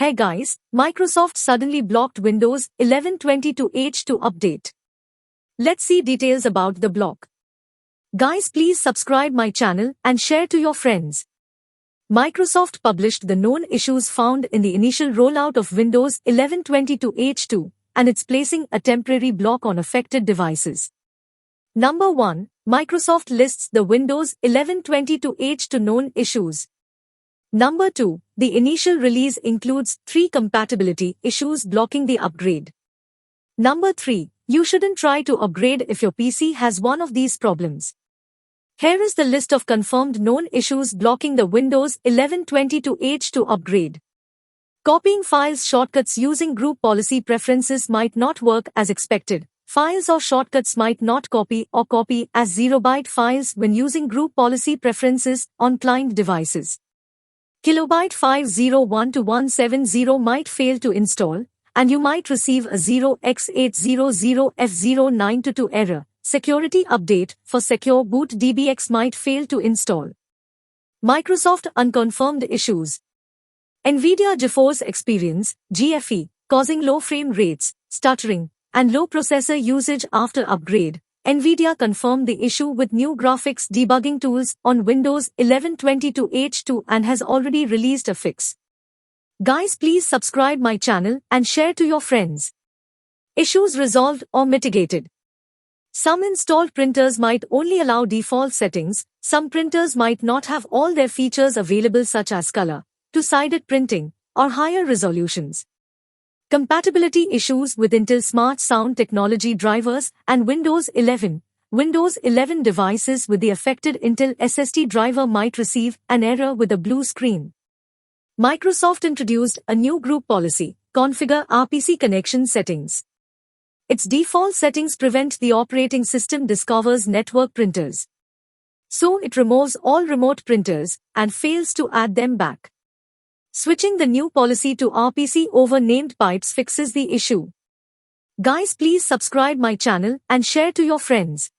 Hey guys, Microsoft suddenly blocked Windows 11 2022 update. Let's see details about the block. Guys, please subscribe my channel and share to your friends. Microsoft published the known issues found in the initial rollout of Windows 11 2022 and it's placing a temporary block on affected devices. Number 1. Microsoft lists the Windows 11 2022 known issues. Number 2. The initial release includes 3 compatibility issues blocking the upgrade. Number 3. You shouldn't try to upgrade if your PC has one of these problems. Here is the list of confirmed known issues blocking the Windows 11 2022 upgrade. Copying files shortcuts using group policy preferences might not work as expected. Files or shortcuts might not copy or copy as zero-byte files when using group policy preferences on client devices. Kilobyte 5012170 might fail to install, and you might receive a 0x800F0922 error. Security update for Secure Boot DBX might fail to install. Microsoft unconfirmed issues. Nvidia GeForce Experience, GFE, causing low frame rates, stuttering, and low processor usage after upgrade. Nvidia confirmed the issue with new graphics debugging tools on Windows 11 2022 and has already released a fix. Guys, please subscribe my channel and share to your friends. Issues resolved or mitigated. Some installed printers might only allow default settings. Some printers might not have all their features available such as color, two-sided printing, or higher resolutions. Compatibility issues with Intel Smart Sound Technology drivers and Windows 11. Windows 11 devices with the affected Intel SSD driver might receive an error with a blue screen. Microsoft introduced a new group policy, configure RPC connection settings. Its default settings prevent the operating system discovers network printers. So it removes all remote printers and fails to add them back. Switching the new policy to RPC over named pipes fixes the issue. Guys, please subscribe my channel and share to your friends.